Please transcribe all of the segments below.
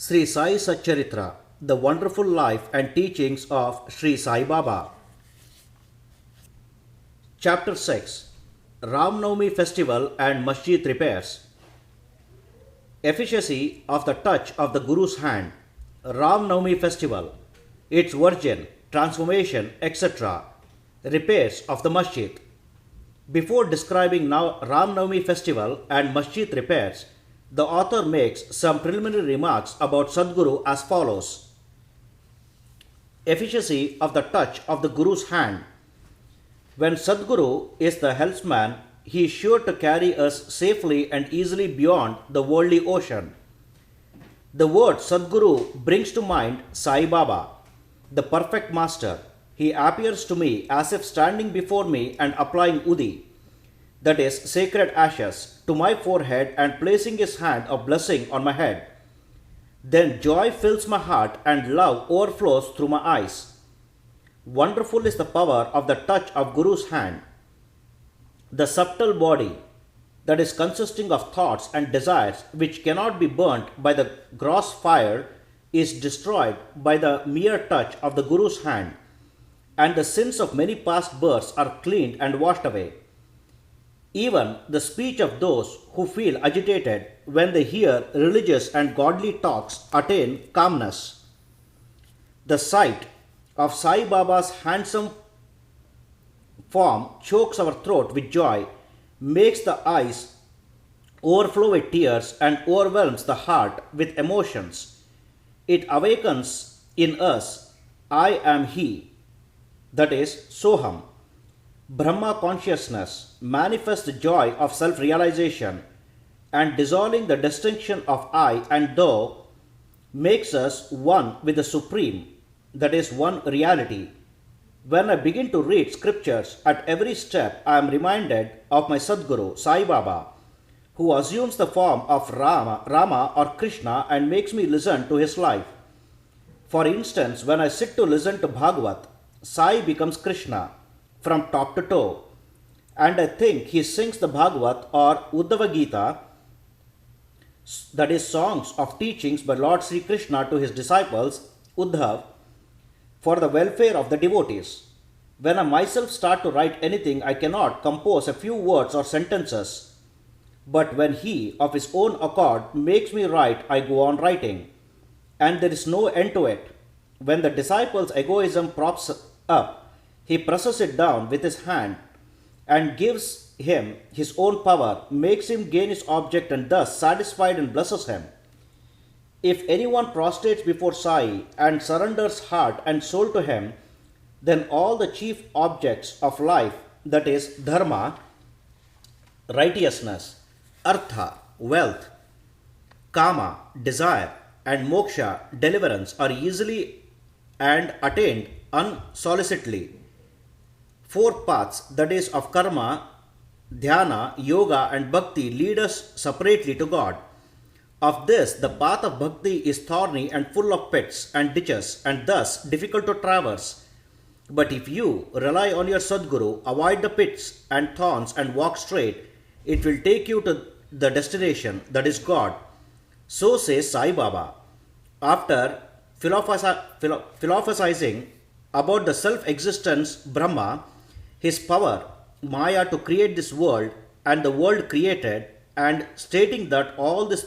Sri Sai Satcharitra, the wonderful life and teachings of Sri Sai Baba. Chapter 6, RAMA-NAVAMI Festival and MASJID repairs. Efficacy of the touch of the Guru's hand. RAMA-NAVAMI Festival, its origin, transformation, etc. Repairs of the Masjid. Before describing now RAMA-NAVAMI Festival and Masjid repairs, the author makes some preliminary remarks about Sadguru as follows. Efficacy of the touch of the Guru's hand. When Sadguru is the helmsman, he is sure to carry us safely and easily beyond the worldly ocean. The word Sadguru brings to mind Sai Baba, the perfect master. He appears to me as if standing before me and applying Udi, that is, sacred ashes, to my forehead and placing his hand of blessing on my head. Then joy fills my heart and love overflows through my eyes. Wonderful is the power of the touch of Guru's hand. The subtle body, that is consisting of thoughts and desires which cannot be burnt by the gross fire, is destroyed by the mere touch of the Guru's hand, and the sins of many past births are cleaned and washed away. Even the speech of those who feel agitated when they hear religious and godly talks attain calmness. The sight of Sai Baba's handsome form chokes our throat with joy, makes the eyes overflow with tears, and overwhelms the heart with emotions. It awakens in us, I am He, that is, Soham. Brahma consciousness manifests the joy of self-realization, and dissolving the distinction of I and thou makes us one with the Supreme, that is, one reality. When I begin to read scriptures, at every step I am reminded of my Sadguru, Sai Baba, who assumes the form of Rama or Krishna and makes me listen to his life. For instance, when I sit to listen to Bhagavat, Sai becomes Krishna from top to toe, and I think he sings the Bhagavat or Uddhava Gita, that is, songs of teachings by Lord Sri Krishna to his disciples, Uddhav, for the welfare of the devotees. When I myself start to write anything, I cannot compose a few words or sentences, but when he, of his own accord, makes me write, I go on writing, and there is no end to it. When the disciple's egoism props up, he presses it down with his hand and gives him his own power, makes him gain his object, and thus satisfied and blesses him. If anyone prostrates before Sai and surrenders heart and soul to him, then all the chief objects of life, that is, dharma, righteousness, artha, wealth, kama, desire, and moksha, deliverance, are easily and attained unsolicitedly. Four paths, that is, of karma, dhyana, yoga, and bhakti, lead us separately to God. Of this, the path of bhakti is thorny and full of pits and ditches, and thus difficult to traverse. But if you rely on your Sadguru, avoid the pits and thorns, and walk straight, it will take you to the destination, that is God. So says Sai Baba. After philosophizing about the self-existence Brahma, his power, Maya, to create this world and the world created, and stating that all these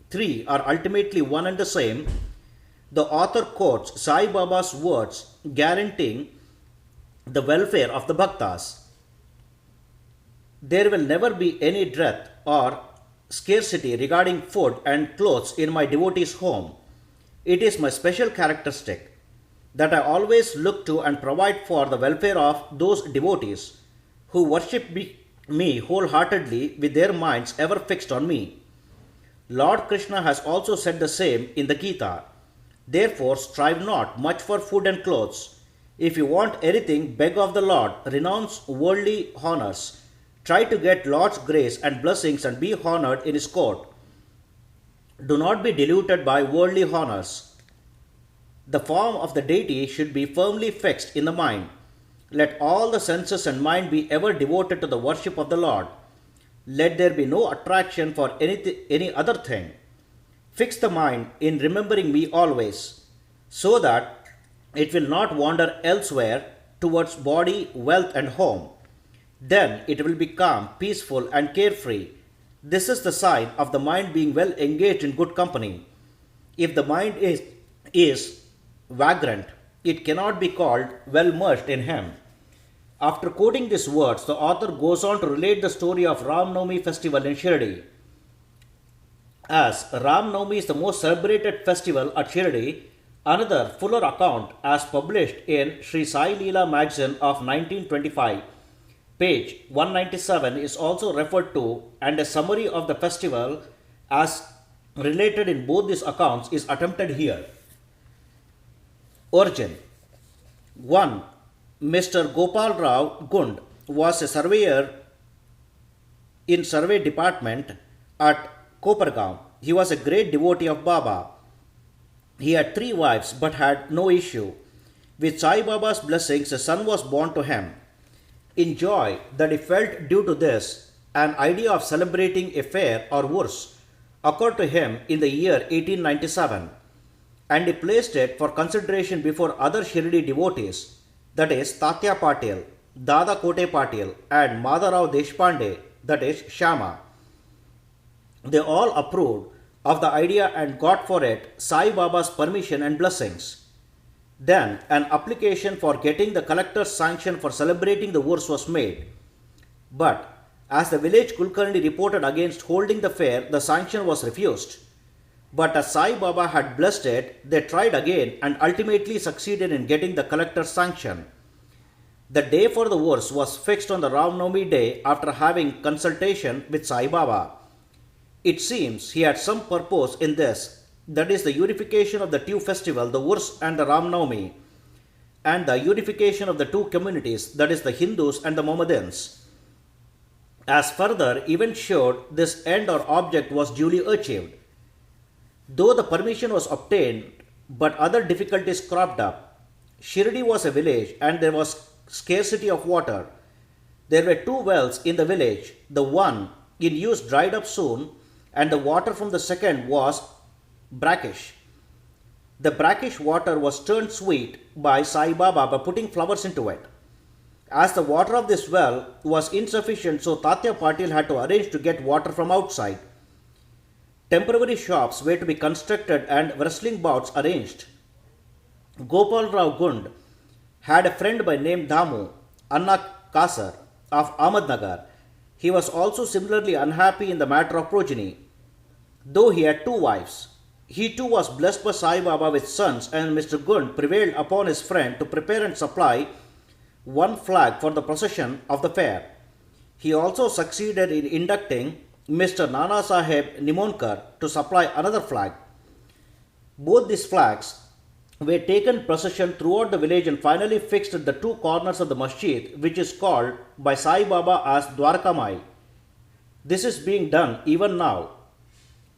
three are ultimately one and the same, the author quotes Sai Baba's words guaranteeing the welfare of the bhaktas. There will never be any dearth or scarcity regarding food and clothes in my devotee's home. It is my special characteristic that I always look to and provide for the welfare of those devotees who worship me wholeheartedly with their minds ever fixed on me. Lord Krishna has also said the same in the Gita. Therefore, strive not much for food and clothes. If you want anything, beg of the Lord, renounce worldly honors. Try to get Lord's grace and blessings and be honored in his court. Do not be deluded by worldly honors. The form of the deity should be firmly fixed in the mind. Let all the senses and mind be ever devoted to the worship of the Lord. Let there be no attraction for any other thing. Fix the mind in remembering me always, so that it will not wander elsewhere towards body, wealth, and home. Then it will be calm, peaceful, and carefree. This is the sign of the mind being well engaged in good company. If the mind is vagrant, it cannot be called well merged in him. After quoting these words, the author goes on to relate the story of RAMA-NAVAMI festival in Shirdi. As RAMA-NAVAMI is the most celebrated festival at Shirdi, another fuller account, as published in Sri Sai Leela magazine of 1925, page 197, is also referred to, and a summary of the festival as related in both these accounts is attempted here. Origin. 1. Mr. Gopal Rao Gund was a surveyor in survey department at Kopargaon. He was a great devotee of Baba. He had 3 wives but had no issue. With Sai Baba's blessings, a son was born to him. In joy that he felt due to this, an idea of celebrating a fair or wurs occurred to him in the year 1897, and he placed it for consideration before other Shirdi devotees, that is Tatya Patil, Dada Kote Patil, and Madharao Deshpande, that is Shama. They all approved of the idea and got for it Sai Baba's permission and blessings. Then an application for getting the collector's sanction for celebrating the wurs was made. But as the village Kulkarni reported against holding the fair, the sanction was refused. But as Sai Baba had blessed it, they tried again and ultimately succeeded in getting the collector's sanction. The day for the wurs was fixed on the RAMA-NAVAMI day after having consultation with Sai Baba. It seems he had some purpose in this, that is the unification of the two festivals, the wurs and the RAMA-NAVAMI, and the unification of the two communities, that is the Hindus and the Mohammedans. As further events showed, this end or object was duly achieved. Though the permission was obtained, but other difficulties cropped up. Shirdi was a village and there was scarcity of water. There were 2 wells in the village. The one in use dried up soon, and the water from the second was brackish. The brackish water was turned sweet by Sai Baba by putting flowers into it. As the water of this well was insufficient, so Tatya Patil had to arrange to get water from outside. Temporary shops were to be constructed and wrestling bouts arranged. Gopal Rao Gund had a friend by name Damu, Anna Kasar of Ahmednagar. He was also similarly unhappy in the matter of progeny, though he had 2 wives. He too was blessed by Sai Baba with sons, and Mr. Gund prevailed upon his friend to prepare and supply 1 flag for the procession of the fair. He also succeeded in inducting Mr. Nana Saheb Nimonkar to supply another flag. Both these flags were taken procession throughout the village and finally fixed at the 2 corners of the masjid, which is called by Sai Baba as Dwarkamai. This is being done even now.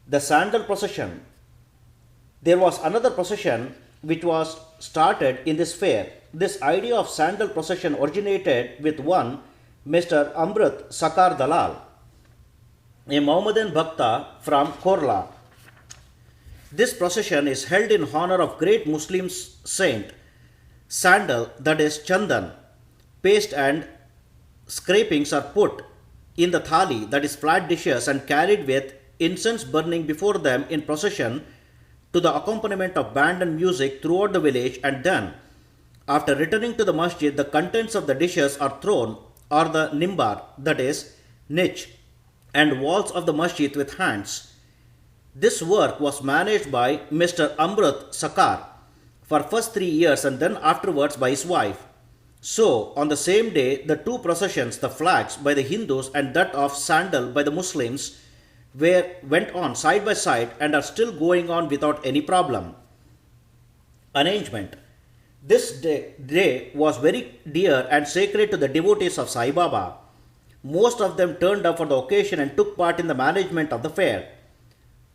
The sandal procession. There was another procession which was started in this fair. This idea of sandal procession originated with one Mr. Amrit Sakar Dalal, a Mohammedan Bhakta from Korla. This procession is held in honor of great Muslim saint. Sandal, that is chandan, paste and scrapings are put in the thali, that is flat dishes, and carried with incense burning before them in procession to the accompaniment of band and music throughout the village, and then, after returning to the masjid, the contents of the dishes are thrown, or the nimbar, that is niche, and walls of the masjid with hands. This work was managed by Mr. Amrit Sakar for first 3 years and then afterwards by his wife. So, on the same day, the 2 processions, the flags by the Hindus and that of sandal by the Muslims, went on side by side and are still going on without any problem. Arrangement. This day was very dear and sacred to the devotees of Sai Baba. Most of them turned up for the occasion and took part in the management of the fair.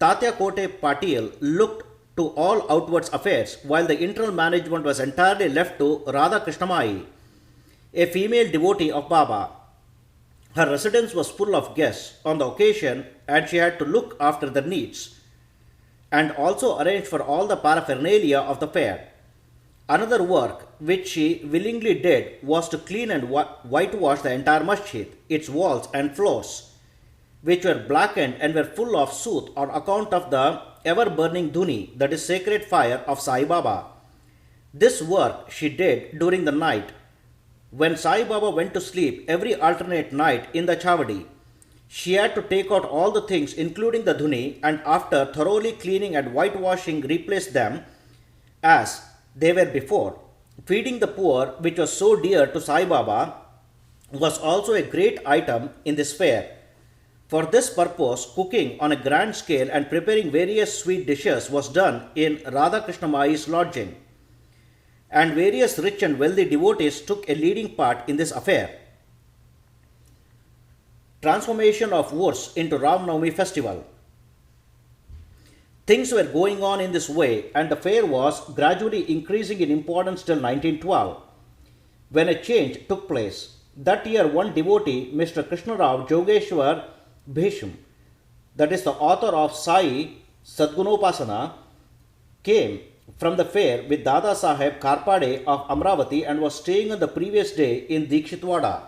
Tatya Kote Patil looked to all outwards affairs, while the internal management was entirely left to Radha Krishnamai, a female devotee of Baba. Her residence was full of guests on the occasion, and she had to look after their needs. and also arranged for all the paraphernalia of the fair. Another work which she willingly did was to clean and whitewash the entire masjid, its walls and floors, which were blackened and were full of soot on account of the ever-burning dhuni, that is sacred fire of Sai Baba. This work she did during the night. When Sai Baba went to sleep every alternate night in the chavadi, she had to take out all the things including the dhuni, and after thoroughly cleaning and whitewashing replace them as they were before. Feeding the poor, which was so dear to Sai Baba, was also a great item in this fair. For this purpose, cooking on a grand scale and preparing various sweet dishes was done in Radha Krishna Mai's lodging, and various rich and wealthy devotees took a leading part in this affair. Transformation of Urs into Ram-Navami festival. Things were going on in this way, and the fair was gradually increasing in importance till 1912, when a change took place. That year, one devotee, Mr. Krishnarao Jogeshwar Bhisham, that is the author of Sai Satcharitra, came from the fair with Dada Saheb Karpade of Amravati and was staying on the previous day in Dikshitwada.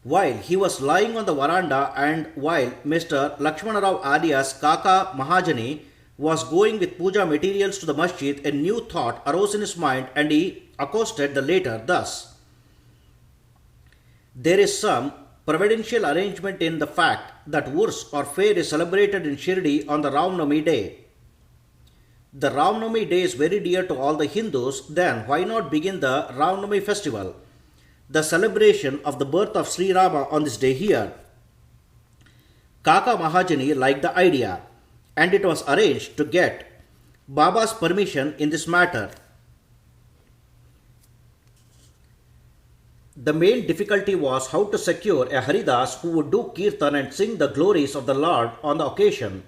While he was lying on the veranda and while Mr. Lakshmanarao alias Kaka Mahajani was going with puja materials to the masjid, a new thought arose in his mind and he accosted the latter thus: "There is some providential arrangement in the fact that Urs or fair is celebrated in Shirdi on the Ram-Navami day. The Ram-Navami day is very dear to all the Hindus, then why not begin the Ram-Navami festival, the celebration of the birth of Sri Rama on this day here?" Kaka Mahajani liked the idea, and it was arranged to get Baba's permission in this matter. The main difficulty was how to secure a Haridas who would do kirtan and sing the glories of the Lord on the occasion.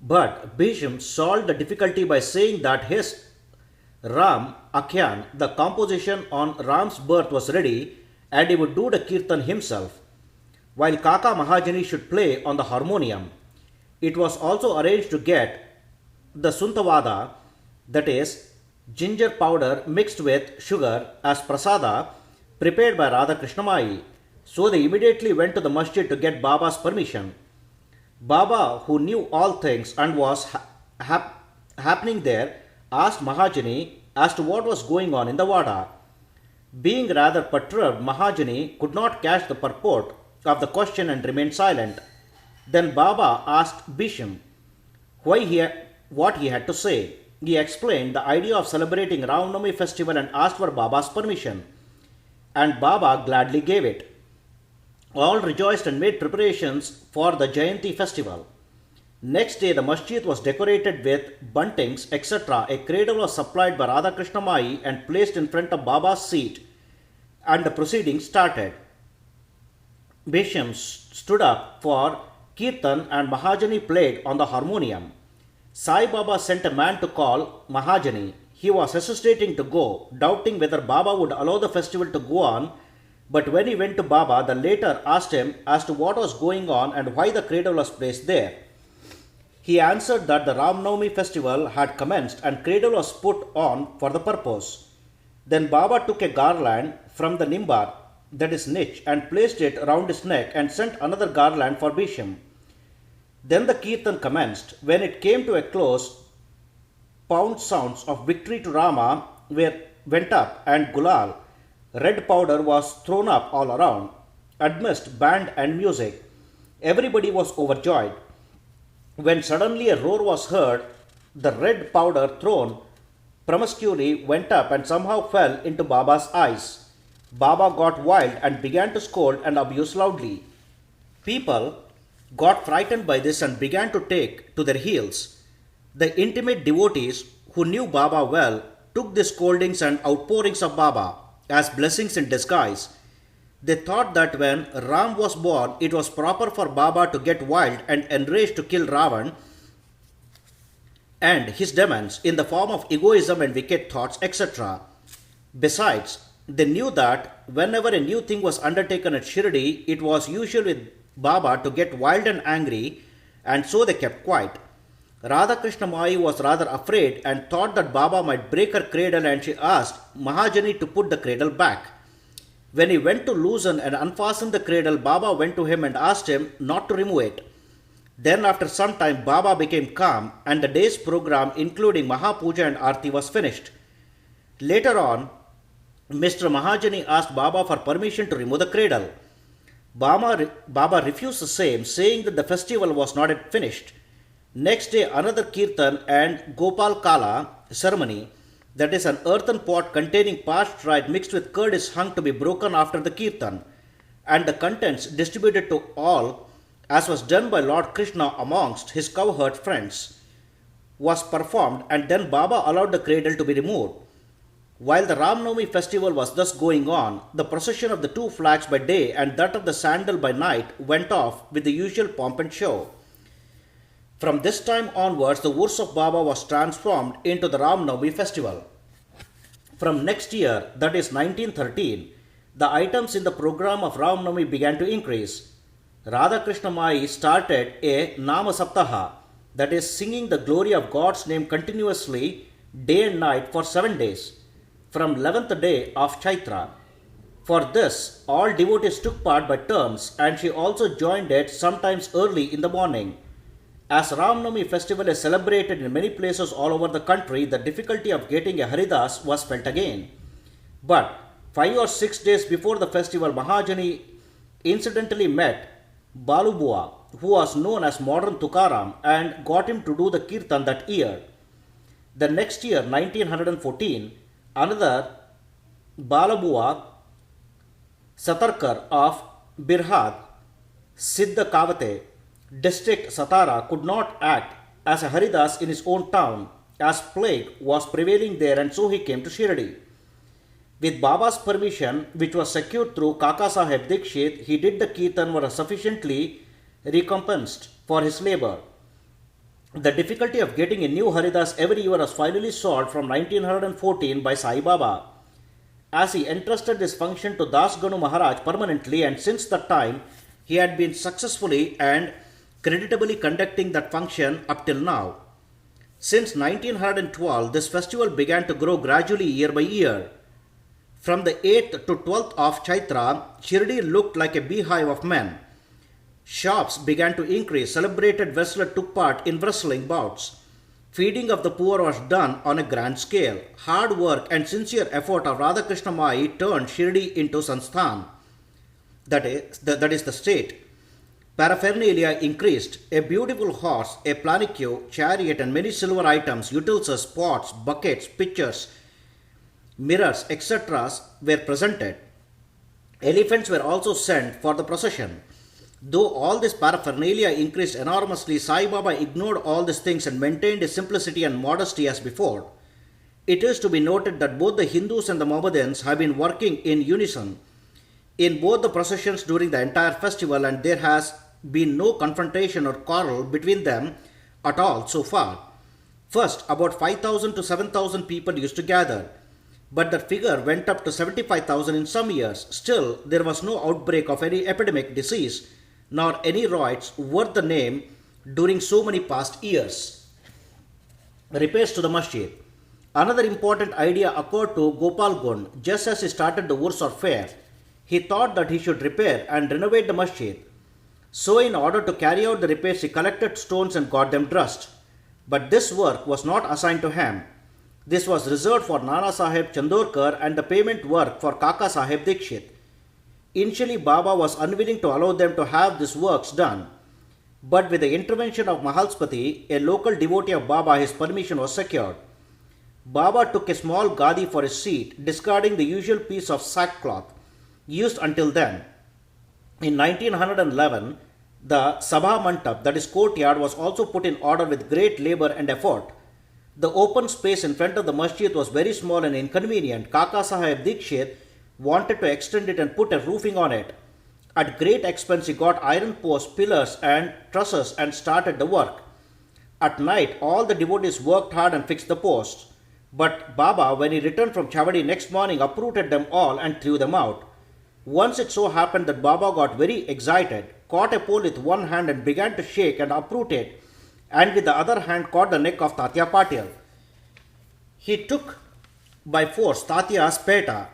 But Bhisham solved the difficulty by saying that his Ram Akhyan, the composition on Ram's birth, was ready and he would do the kirtan himself, while Kaka Mahajani should play on the harmonium. It was also arranged to get the Suntavada, that is, ginger powder mixed with sugar, as prasada prepared by Radha Krishna Mai. So they immediately went to the masjid to get Baba's permission. Baba, who knew all things and was happening there, asked Mahajani as to what was going on in the Vada. Being rather perturbed, Mahajani could not catch the purport of the question and remained silent. Then Baba asked Bhisham what he had to say. He explained the idea of celebrating Ram-Navami festival and asked for Baba's permission, and Baba gladly gave it. All rejoiced and made preparations for the Jayanti festival. Next day, the masjid was decorated with buntings, etc. A cradle was supplied by Radha Krishna Mai and placed in front of Baba's seat, and the proceedings started. Bhisham stood up for kirtan and Mahajani played on the harmonium. Sai Baba sent a man to call Mahajani. He was hesitating to go, doubting whether Baba would allow the festival to go on, but when he went to Baba, the latter asked him as to what was going on and why the cradle was placed there. He answered that the Ram-Navami festival had commenced and cradle was put on for the purpose. Then Baba took a garland from the nimbar, that is niche, and placed it around his neck and sent another garland for Bhisham. Then the kirtan commenced. When it came to a close, pound sounds of victory to Rama went up, and gulal, red powder, was thrown up all around. Amidst band and music, everybody was overjoyed. When suddenly a roar was heard, the red powder thrown promiscuously went up and somehow fell into Baba's eyes. Baba got wild and began to scold and abuse loudly. People got frightened by this and began to take to their heels. The intimate devotees who knew Baba well took the scoldings and outpourings of Baba as blessings in disguise. They thought that when Ram was born, it was proper for Baba to get wild and enraged to kill Ravan and his demons in the form of egoism and wicked thoughts, etc. Besides, they knew that whenever a new thing was undertaken at Shirdi, it was usual with Baba to get wild and angry, and so they kept quiet. Radha Krishna Mai was rather afraid and thought that Baba might break her cradle, and she asked Mahajani to put the cradle back. When he went to loosen and unfasten the cradle, Baba went to him and asked him not to remove it. Then after some time Baba became calm and the day's program including Mahapuja and Aarti was finished. Later on, Mr. Mahajani asked Baba for permission to remove the cradle. Baba refused the same, saying that the festival was not yet finished. Next day, another kirtan and Gopal Kala ceremony, that is, an earthen pot containing parched rice mixed with curd, is hung to be broken after the kirtan, and the contents distributed to all, as was done by Lord Krishna amongst his cowherd friends, was performed, and then Baba allowed the cradle to be removed. While the RAMA-NAVAMI festival was thus going on, the procession of the two flags by day and that of the sandal by night went off with the usual pomp and show. From this time onwards, the Urs of Baba was transformed into the RAMA-NAVAMI festival. From next year, that is 1913, the items in the program of RAMA-NAVAMI began to increase. Radha Krishna Mai started a Nama Saptaha, that is, singing the glory of God's name continuously day and night for 7 days, from 11th day of Chaitra. For this, all devotees took part by turns, and she also joined it sometimes early in the morning. As RAMA-NAVAMI festival is celebrated in many places all over the country, the difficulty of getting a Haridas was felt again. But 5 or 6 days before the festival, Mahajani incidentally met Balubua, who was known as modern Tukaram, and got him to do the kirtan that year. The next year, 1914, another Balabua Satarkar of Birhad, Siddha Kavate, district Satara, could not act as a Haridas in his own town, as plague was prevailing there, and so he came to Shirdi. With Baba's permission, which was secured through Kaka Saheb Dikshit, he did the kirtan, were sufficiently recompensed for his labor. The difficulty of getting a new Haridas every year was finally solved from 1914 by Sai Baba, as he entrusted this function to Das Ganu Maharaj permanently, and since that time he had been successfully and creditably conducting that function up till now. Since 1912, this festival began to grow gradually year by year. From the 8th to 12th of Chaitra, Shirdi looked like a beehive of men. Shops began to increase, celebrated wrestlers took part in wrestling bouts. Feeding of the poor was done on a grand scale. Hard work and sincere effort of Radha Krishna Mai turned Shirdi into Sansthan, that is the state. Paraphernalia increased. A beautiful horse, a palanquin, chariot, and many silver items, utensils, pots, buckets, pitchers, mirrors, etc. were presented. Elephants were also sent for the procession. Though all this paraphernalia increased enormously, Sai Baba ignored all these things and maintained his simplicity and modesty as before. It is to be noted that both the Hindus and the Mohammedans have been working in unison in both the processions during the entire festival, and there has been no confrontation or quarrel between them at all so far. First, about 5,000 to 7,000 people used to gather, but that figure went up to 75,000 in some years. Still, there was no outbreak of any epidemic disease nor any riots worth the name during so many past years. Repairs to the masjid. Another important idea occurred to Gopal Gund just as he started the Urs or fair. He thought that he should repair and renovate the masjid. So in order to carry out the repairs, he collected stones and got them dressed. But this work was not assigned to him. This was reserved for Nana Saheb Chandorkar and the payment work for Kaka Saheb Dikshit. Initially, Baba was unwilling to allow them to have these works done. But with the intervention of Mahalspati, a local devotee of Baba, his permission was secured. Baba took a small gadi for his seat, discarding the usual piece of sackcloth used until then. In 1911, the Sabha Mantap, that is courtyard, was also put in order with great labor and effort. The open space in front of the masjid was very small and inconvenient. Kaka Saheb Dikshit wanted to extend it and put a roofing on it. At great expense, he got iron posts, pillars and trusses and started the work. At night, all the devotees worked hard and fixed the posts. But Baba, when he returned from Chavadi next morning, uprooted them all and threw them out. Once it so happened that Baba got very excited, caught a pole with one hand and began to shake and uproot it, and with the other hand caught the neck of Tatya Patil. He took by force Tatya's peta,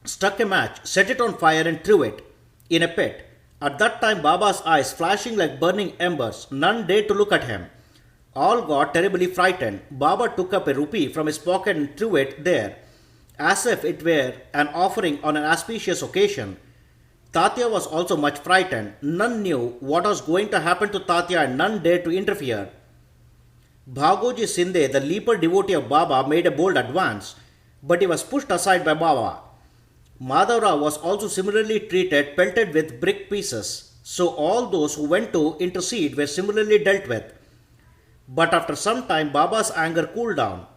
struck a match, set it on fire and threw it in a pit. At that time Baba's eyes flashing like burning embers, none dared to look at him. All got terribly frightened. Baba took up a rupee from his pocket and threw it there, as if it were an offering on an auspicious occasion. Tatya was also much frightened. None knew what was going to happen to Tatya and none dared to interfere. Bhagoji Sinde, the leaper devotee of Baba, made a bold advance, but he was pushed aside by Baba. Madhavra was also similarly treated, pelted with brick pieces. So all those who went to intercede were similarly dealt with. But after some time, Baba's anger cooled down.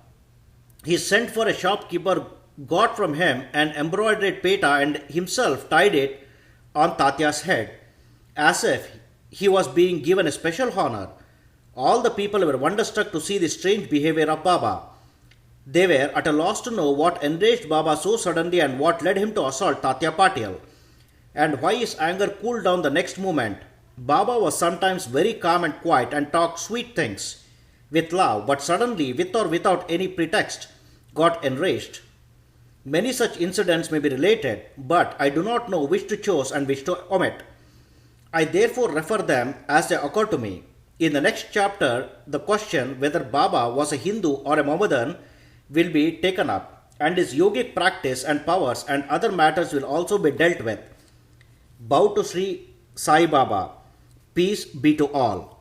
He sent for a shopkeeper, got from him an embroidered peta and himself tied it on Tatya's head, as if he was being given a special honor. All the people were wonderstruck to see the strange behavior of Baba. They were at a loss to know what enraged Baba so suddenly and what led him to assault Tatya Patil, and why his anger cooled down the next moment. Baba was sometimes very calm and quiet and talked sweet things with love, but suddenly, with or without any pretext, got enraged. Many such incidents may be related, but I do not know which to choose and which to omit. I therefore refer them as they occur to me. In the next chapter, the question whether Baba was a Hindu or a Mohammedan will be taken up, and his yogic practice and powers and other matters will also be dealt with. Bow to Sri Sai Baba. Peace be to all.